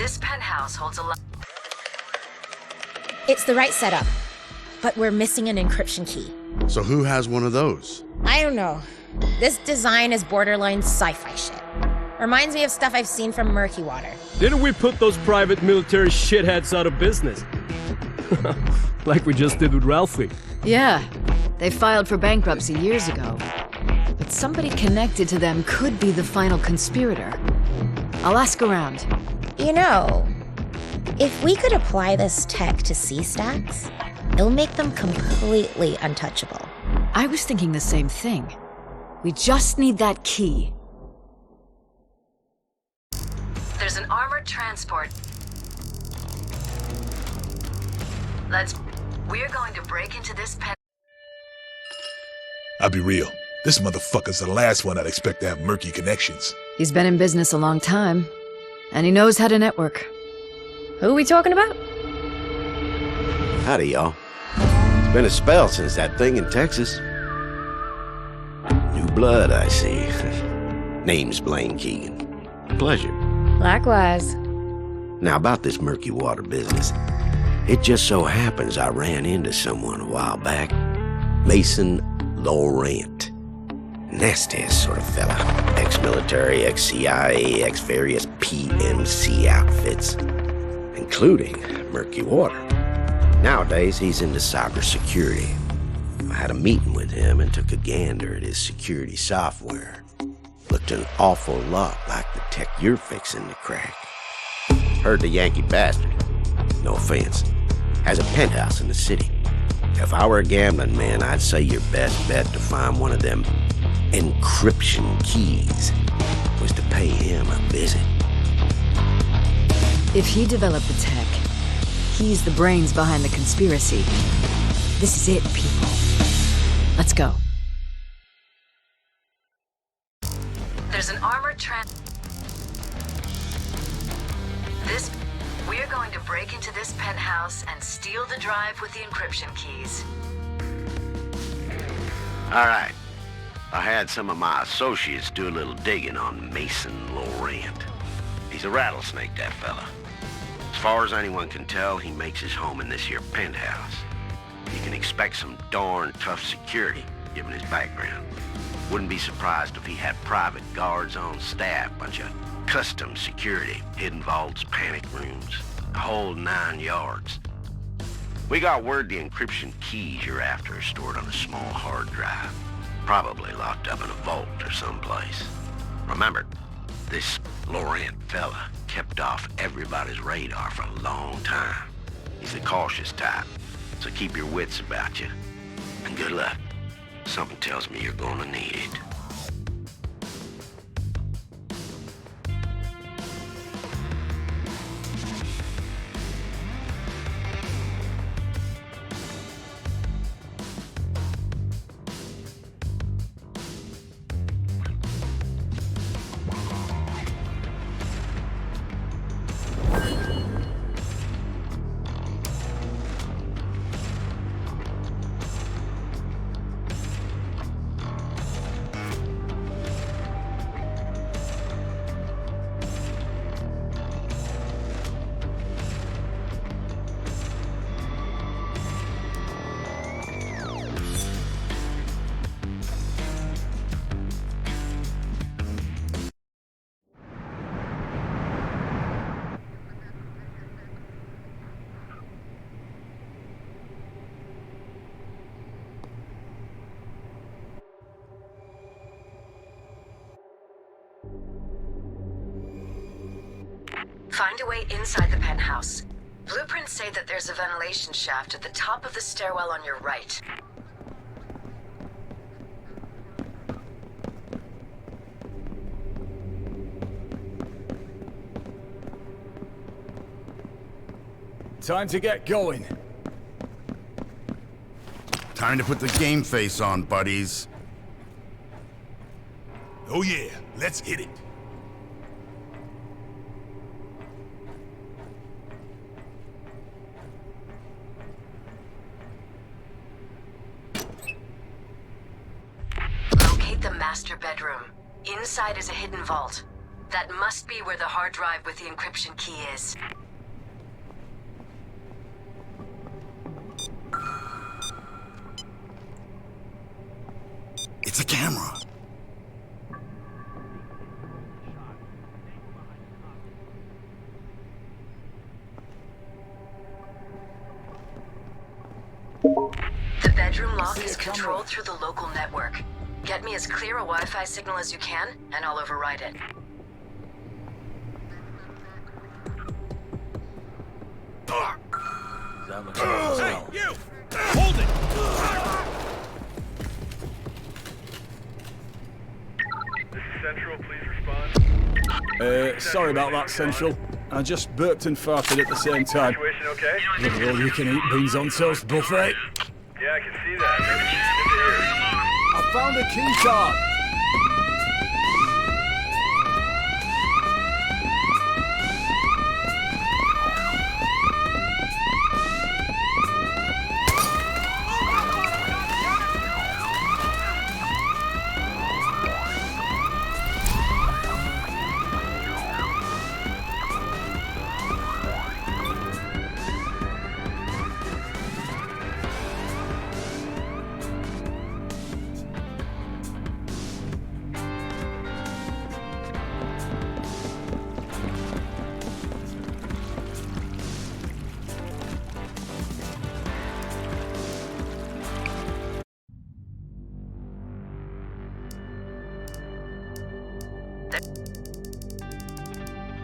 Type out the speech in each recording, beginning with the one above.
This penthouse holds a lot. It's the right setup, but we're missing an encryption key. So who has one of those? I don't know. This design is borderline sci-fi shit. Reminds me of stuff I've seen from Murky Water. Didn't we put those private military shitheads out of business? Like we just did with Ralphie. Yeah, they filed for bankruptcy years ago. But somebody connected to them could be the final conspirator. I'll ask around. You know, if we could apply this tech to C-stacks, it'll make them completely untouchable. I was thinking the same thing. We just need that key. There's an armored transport. We're going to break into this pen. I'll be real. This motherfucker's the last one I'd expect to have murky connections. He's been in business a long time, and he knows how to network. Who are we talking about? Howdy, y'all. It's been a spell since that thing in Texas. New blood, I see. Name's Blaine Keegan. Pleasure. Likewise. Now, about this murky water business. It just so happens I ran into someone a while back. Mason Laurent. Nastiest sort of fella. Ex-military, ex-CIA, ex-various PMC outfits. Including murky water. Nowadays, he's into cybersecurity. I had a meeting with him and took a gander at his security software. Looked an awful lot like the tech you're fixing to crack. Heard the Yankee bastard, no offense, has a penthouse in the city. If I were a gambling man, I'd say your best bet to find one of them encryption keys was to pay him a visit. If he developed the tech, he's the brains behind the conspiracy. This is it, people. Let's go. There's an armored We're going to break into this penthouse and steal the drive with the encryption keys. All right. I had some of my associates do a little digging on Mason Laurent. He's a rattlesnake, that fella. As far as anyone can tell, he makes his home in this here penthouse. You can expect some darn tough security, given his background. Wouldn't be surprised if he had private guards on staff, bunch of custom security, hidden vaults, panic rooms, the whole 9 yards. We got word the encryption keys you're after are stored on a small hard drive, probably locked up in a vault or someplace. Remember, this Laurent fella kept off everybody's radar for a long time. He's the cautious type, so keep your wits about you. And good luck. Something tells me you're gonna need it. Find a way inside the penthouse. Blueprints say that there's a ventilation shaft at the top of the stairwell on your right. Time to get going. Time to put the game face on, buddies. Oh yeah, let's hit it. Locate the master bedroom. Inside is a hidden vault. That must be where the hard drive with the encryption key is. It's a camera. The bedroom lock is controlled through the local network. Get me as clear a Wi-Fi signal as you can, and I'll override it. Hey, you! Hold it! This is Central, please respond. Sorry about that, Central. I just burped and farted at the same time. Situation okay? Look at all you can eat beans on toast buffet. Yeah, I can see that. Good to hear. I found a key card.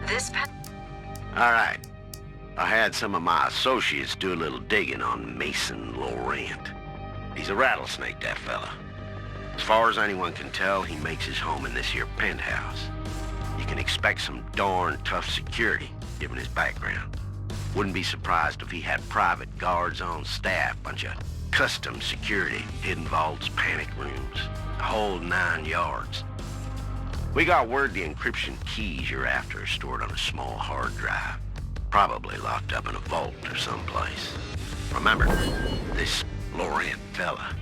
This pen... All right. I had some of my associates do a little digging on Mason Laurent. He's a rattlesnake, that fella. As far as anyone can tell, he makes his home in this here penthouse. You can expect some darn tough security, given his background. Wouldn't be surprised if he had private guards on staff, bunch of custom security, hidden vaults, panic rooms, the whole 9 yards. We got word the encryption keys you're after are stored on a small hard drive. Probably locked up in a vault or someplace. Remember, this Laurent fella.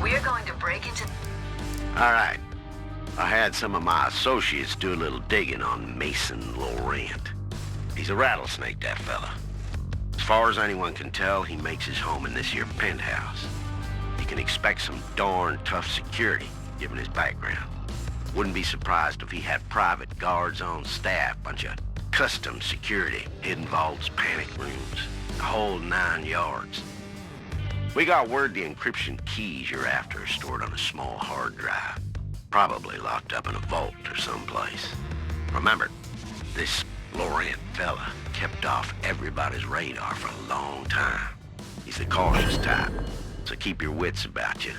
We're going to break into... All right. I had some of my associates do a little digging on Mason Laurent. He's a rattlesnake, that fella. As far as anyone can tell, he makes his home in this here penthouse. You can expect some darn tough security, given his background. Wouldn't be surprised if he had private guards on staff, bunch of custom security, hidden vaults, panic rooms, the whole 9 yards. We got word the encryption keys you're after are stored on a small hard drive, probably locked up in a vault or someplace. Remember, this Laurent fella kept off everybody's radar for a long time. He's the cautious type, so keep your wits about you.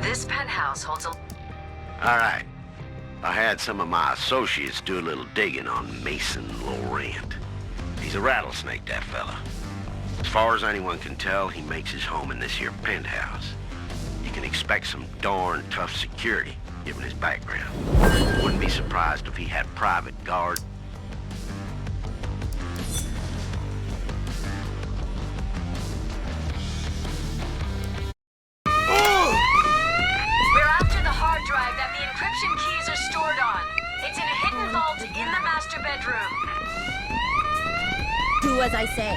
This penthouse holds a... All right. I had some of my associates do a little digging on Mason Laurent. He's a rattlesnake, that fella. As far as anyone can tell, he makes his home in this here penthouse. You can expect some darn tough security, given his background. Wouldn't be surprised if he had private guards. We're after the hard drive that the encryption keys are stored on. It's in a hidden vault in the master bedroom. Do as I say.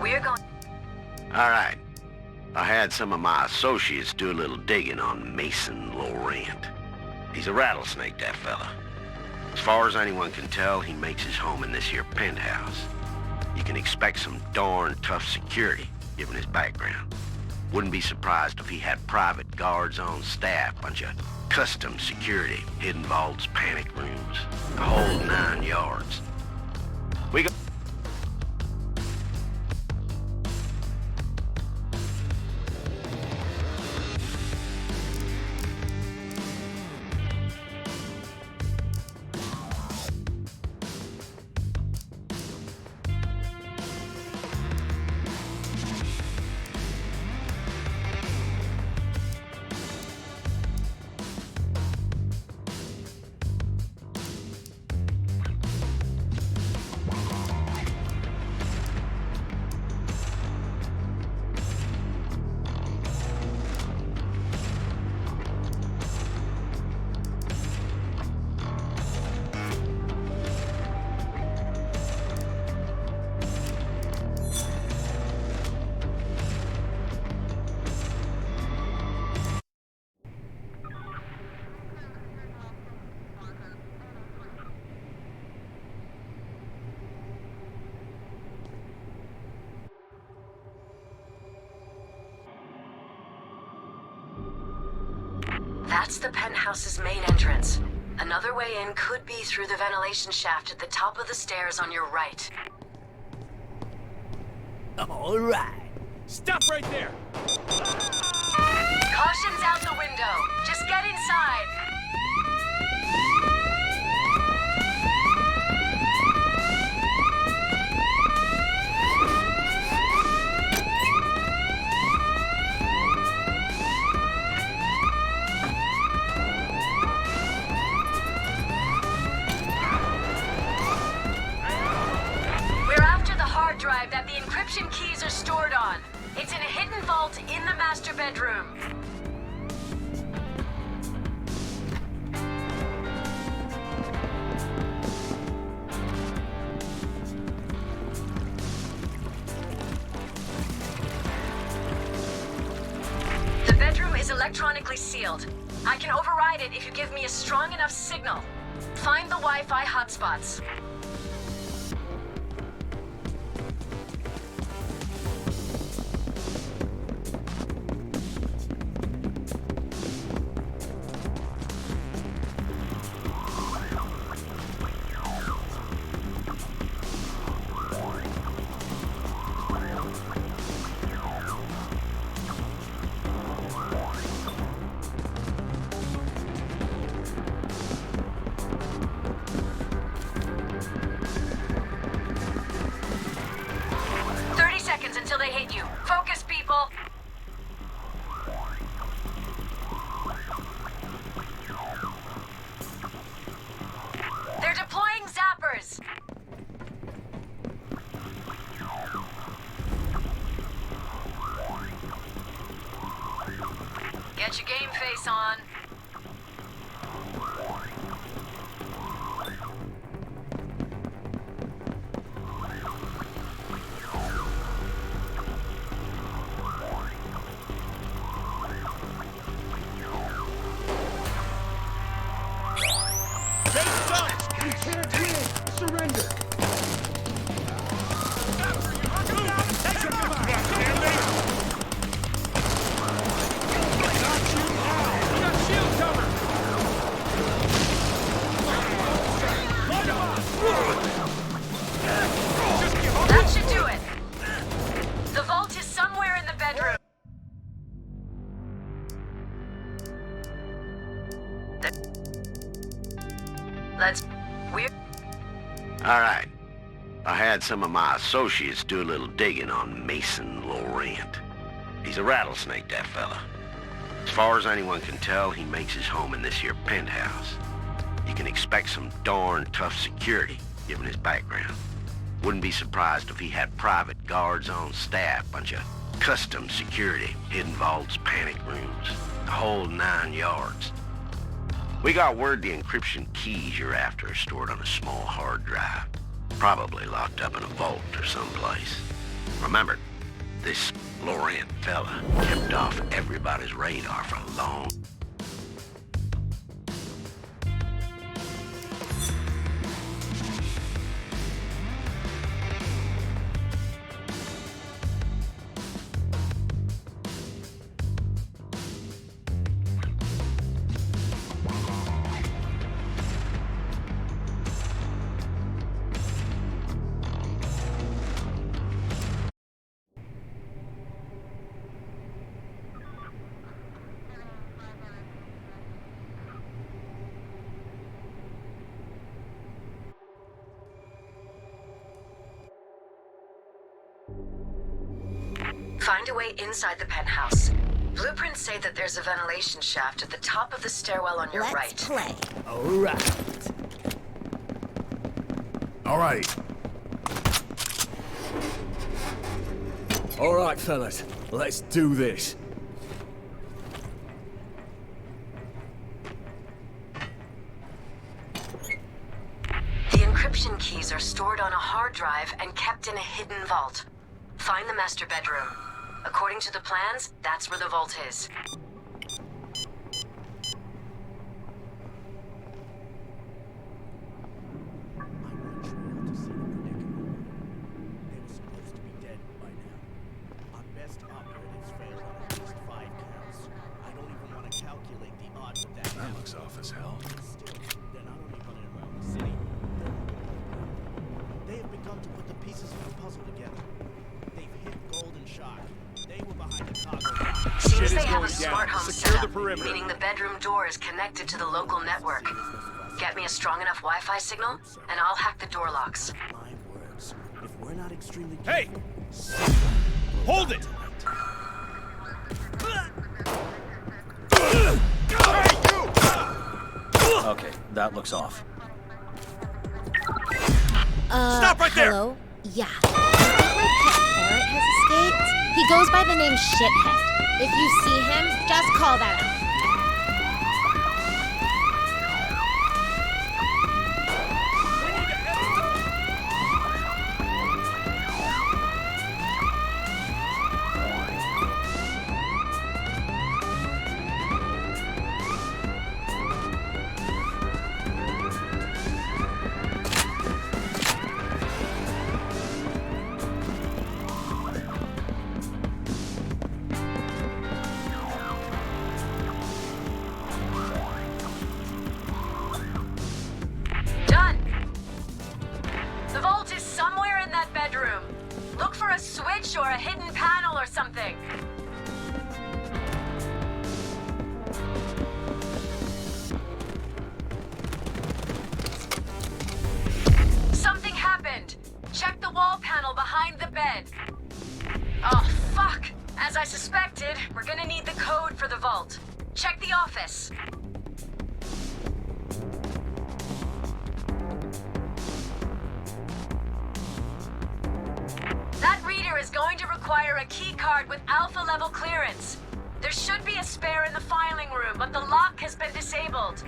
We're going... All right. I had some of my associates do a little digging on Mason Laurent. He's a rattlesnake, that fella. As far as anyone can tell, he makes his home in this here penthouse. You can expect some darn tough security, given his background. Wouldn't be surprised if he had private guards on staff, bunch of custom security, hidden vaults, panic rooms, the whole 9 yards. We go... That's the penthouse's main entrance. Another way in could be through the ventilation shaft at the top of the stairs on your right. All right. Stop right there. Caution's out the window. Just get inside. Drive that the encryption keys are stored on. It's in a hidden vault in the master bedroom. The bedroom is electronically sealed. I can override it if you give me a strong enough signal. Find the Wi-Fi hotspots. Until they hit you. Focus, people! They're deploying zappers! Get your game face on. Surrender! All right. I had some of my associates do a little digging on Mason Laurent. He's a rattlesnake, that fella. As far as anyone can tell, he makes his home in this here penthouse. You can expect some darn tough security, given his background. Wouldn't be surprised if he had private guards on staff, bunch of custom security, hidden vaults, panic rooms, the whole 9 yards. We got word the encryption keys you're after are stored on a small hard drive, probably locked up in a vault or someplace. Remember, this Laurent fella kept off everybody's radar for a long Find a way inside the penthouse. Blueprints say that there's a ventilation shaft at the top of the stairwell on your Let's right. play. All right. All right, fellas. Let's do this. The encryption keys are stored on a hard drive and kept in a hidden vault. Find the master bedroom. According to the plans, that's where the vault is. That looks off as hell. They're not only running around the city, they have begun to put the pieces of the puzzle together. They've hit Golden Shark. They were behind the cargo. Seems they have a smart home setup, meaning the bedroom door is connected to the local network. Get me a strong enough Wi-Fi signal, and I'll hack the door locks. My words. If we're not extremely Hey! careful, Hold it! Okay, that looks off. Stop right there! Hello? Yeah. I think my pet parrot has escaped. He goes by the name Shithead. If you see him, just call that out. Done! The vault is somewhere in that bedroom. Look for a switch or a hidden panel or something. Something happened. Check the wall panel behind the bed. Oh, fuck! As I suspected, we're gonna need the code for the vault. Check the office. That reader is going to require a key card with alpha level clearance. There should be a spare in the filing room, but the lock has been disabled.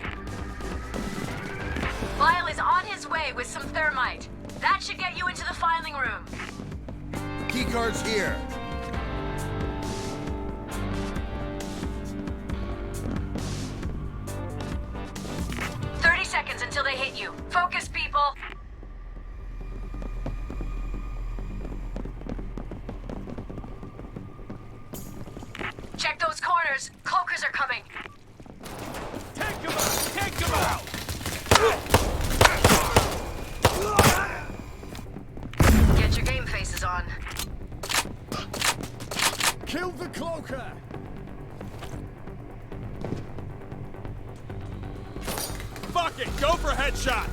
Lyle is on his way with some thermite. That should get you into the filing room. Keycard's here. Seconds until they hit you. Focus, people. Check those corners. Cloakers are coming. Take him out! Take him out! Get your game faces on. Kill the cloaker! Fuck it! Go for headshot!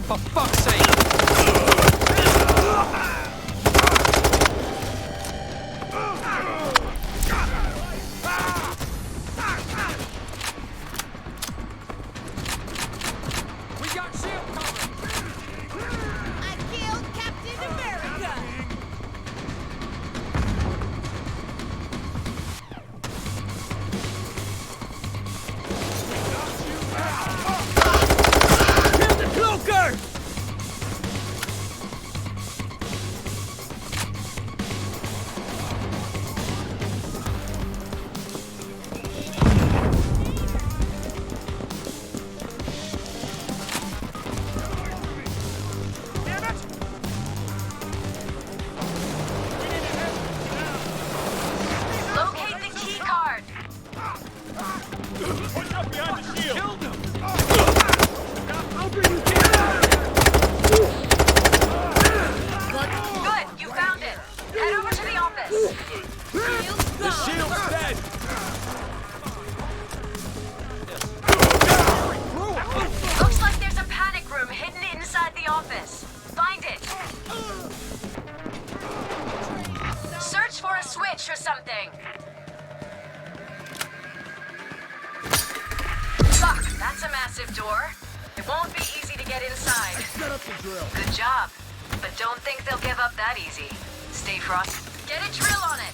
for fuck's sake! We got shield cover! I killed Captain America! Kill the cloaker! Locate the key card. Push up behind the shield! Killed him! Good, you found it. Head over to the office. The shield's dead! Looks like there's a panic room hidden inside the office. Find it. Search for a switch or something. Fuck, that's a massive door. It won't be easy to get inside. Set up the drill. Good job. But don't think they'll give up that easy. Stay frosty. Get a drill on it.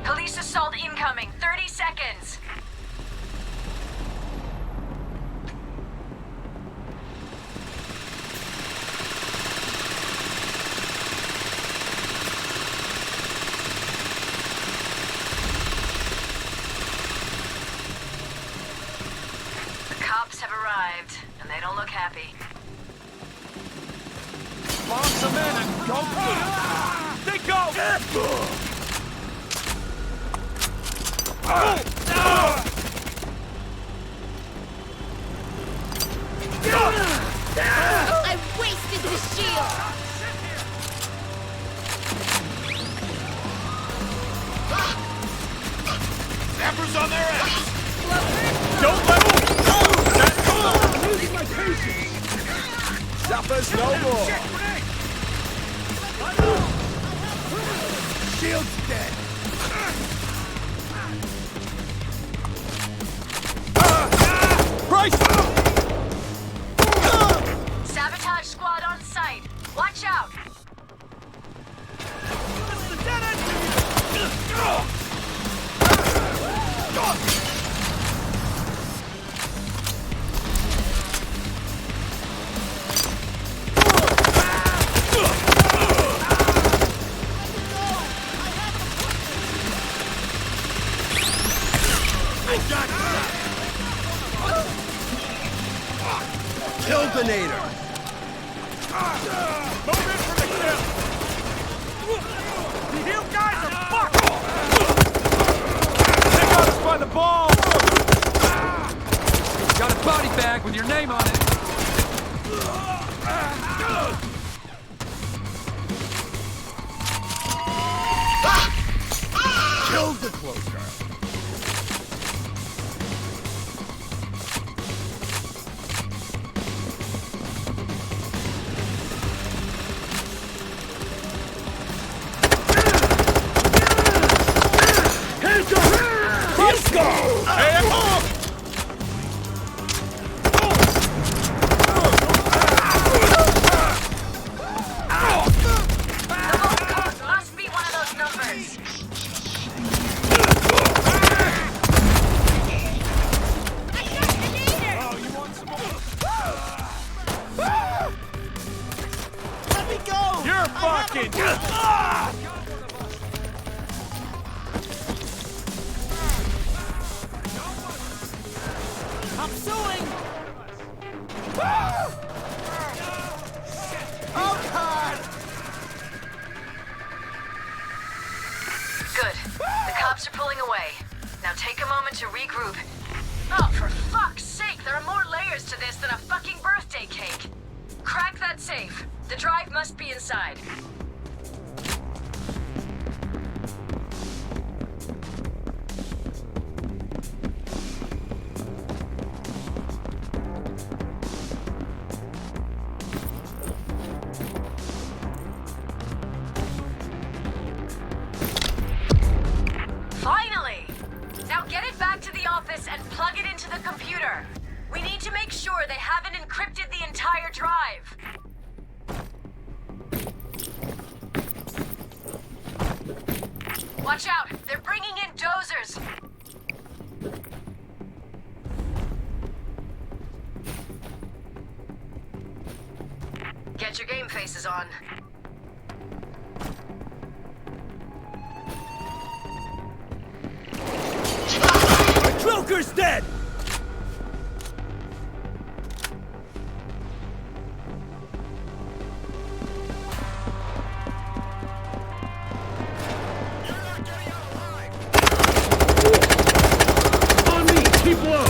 Police assault incoming. 30 seconds. The cops have arrived, and they don't look happy. Bomb some in and go! They go! I wasted the shield! Snappers on their ass! Don't let them! I'm losing my patience! Zappers no more! Shield's dead. Price! Sabotage squad on site. Watch out. Killbinator. Move in for the kill! The heel guys are fucked! They got us by the balls! Got a body bag with your name on it. Killed the cloaker. Let's go! Hey, Must be one of those numbers. Oh, you want some more? Let me go! You're fucking... cops are pulling away. Now take a moment to regroup. Oh, for fuck's sake, there are more layers to this than a fucking birthday cake. Crack that safe. The drive must be inside. Finally! Now get it back to the office and plug it into the computer. We need to make sure they haven't encrypted the entire drive. Watch out! They're bringing in dozers! Get your game faces on. Joker's dead! On me! Keep low!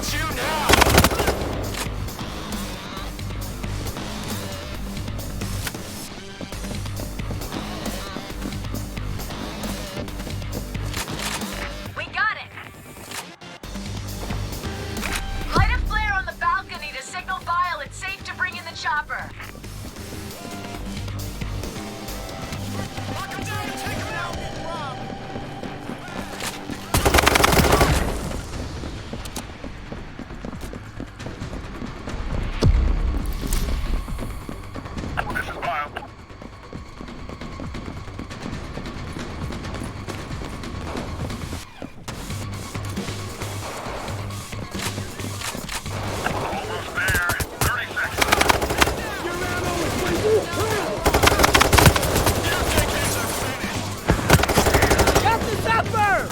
Shield's gone. We got it! Light a flare on the balcony to signal Vile it's safe to bring in the chopper. This is Vile. Almost there. 30 seconds. Got the zapper!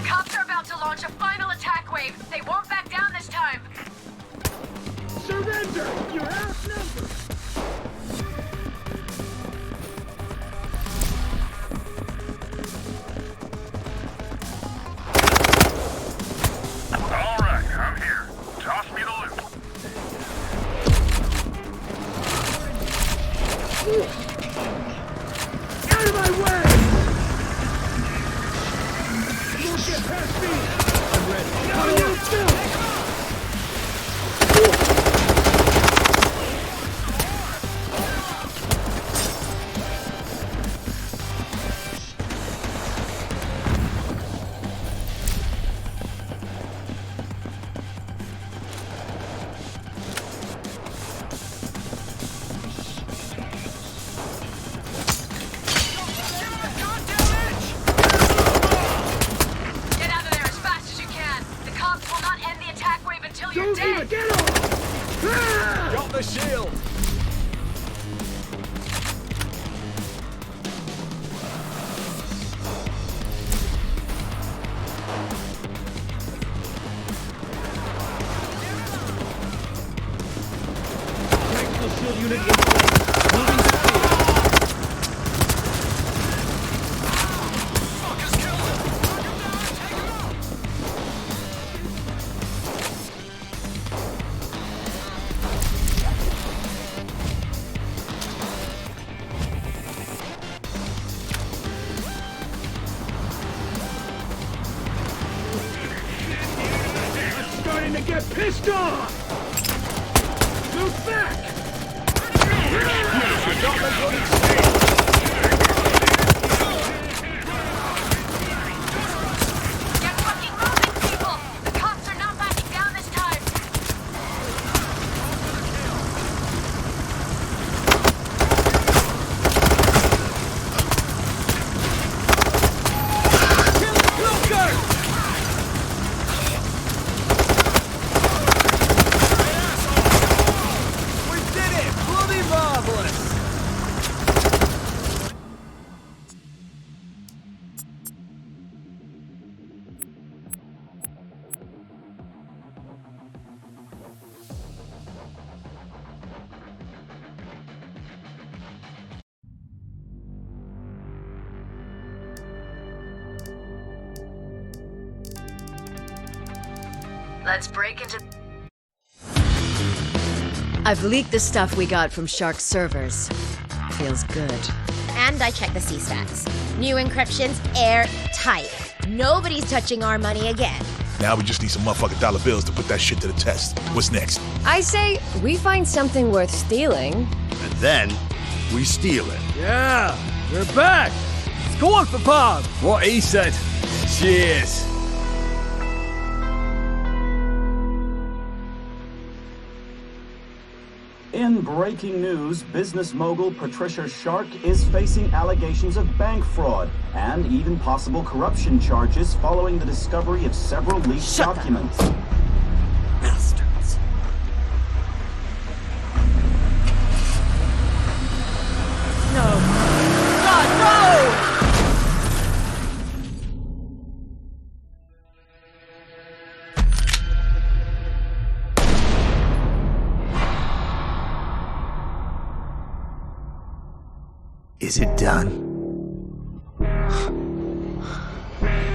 Cops are about to launch a final attack wave. They won't back down this time. Surrender! You're outnumbered! All right, I'm here. Toss me the loot. Out of my way! You won't get past me! I'm ready. Now you too! Get out of there as fast as you can. The cops will not end the attack wave until you're Don't even dead. get off! Ah! Got the shield! Tactical shield unit in place. Moving speed. I'm starting to get pissed off! Move back! I got the bloody Let's break into... I've leaked the stuff we got from Shark's servers. Feels good. And I checked the C-stats. New encryption's airtight. Nobody's touching our money again. Now we just need some motherfucking dollar bills to put that shit to the test. What's next? I say we find something worth stealing. And then we steal it. Yeah, we're back. Skål för fan! What he said. Cheers. In breaking news, business mogul Patricia Shark is facing allegations of bank fraud and even possible corruption charges following the discovery of several leaked documents. Bastards. No. God, no! Is it done?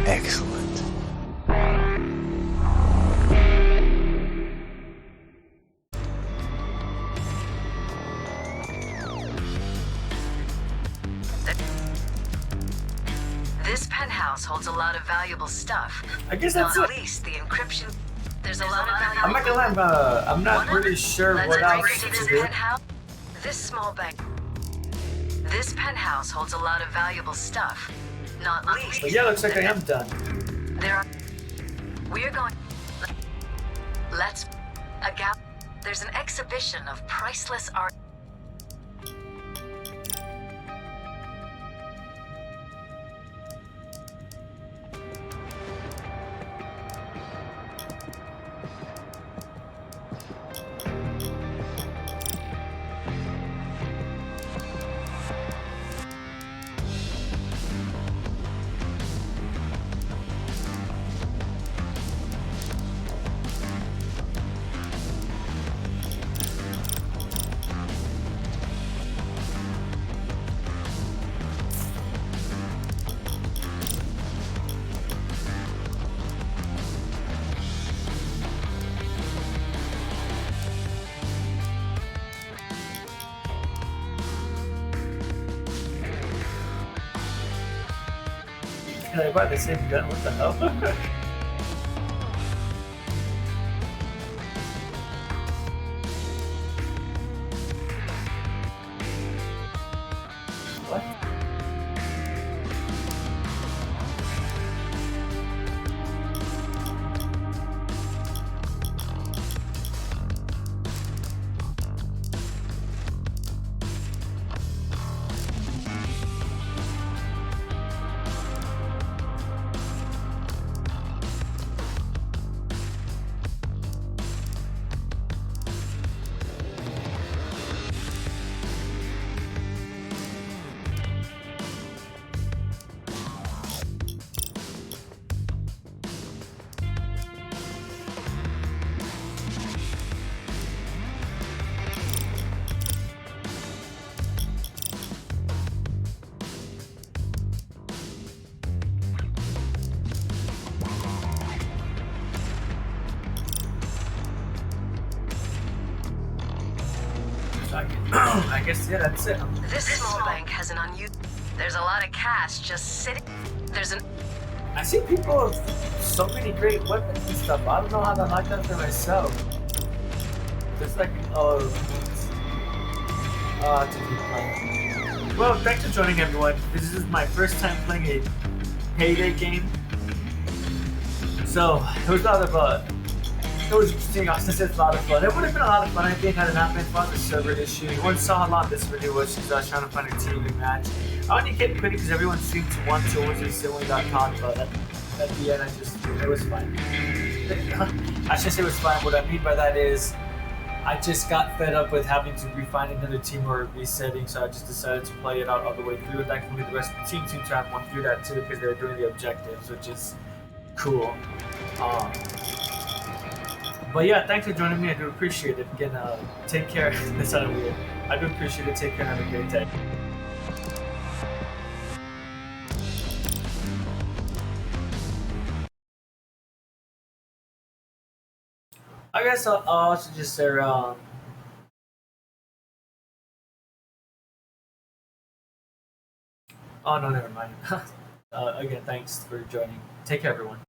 Excellent. This penthouse holds a lot of valuable stuff. I guess that's Not it. least the encryption. There's a lot of valuable... I'm not gonna lie, I'm not really sure what else to do. This small bank. This penthouse holds a lot of valuable stuff. Not least... But yeah, looks like I am done. There are... We're going... Let's... A gap... There's an exhibition of priceless art... Can I buy the same gun? What the hell? What? I guess, yeah, that's it. This small bank has an unused... There's a lot of cash just sitting... There's an... I see people with so many great weapons and stuff. I don't know how to like that for myself. There's like, to keep playing. Well, thanks for joining, everyone. This is my first time playing a PayDay game. So, it was a lot of, it was interesting. Austin said it's a lot of fun. It would have been a lot of fun, I think, had it not been for the server issue. Everyone saw how long this video was because I was trying to find a team to match. I only kept quitting because everyone seemed to want to, once they still got caught, but at the end, it was fine. I should say it was fine. What I mean by that is, I just got fed up with having to refine another team or resetting, so I just decided to play it out all the way through. Thankfully, the rest of the team seemed to have won through that too because they were doing the objectives, which is cool. But yeah, thanks for joining me. I do appreciate it. Again, take care. That sounded weird. I do appreciate it. Take care and have a great day. I guess I'll also just say around. Oh no, never mind. Again, thanks for joining. Take care, everyone.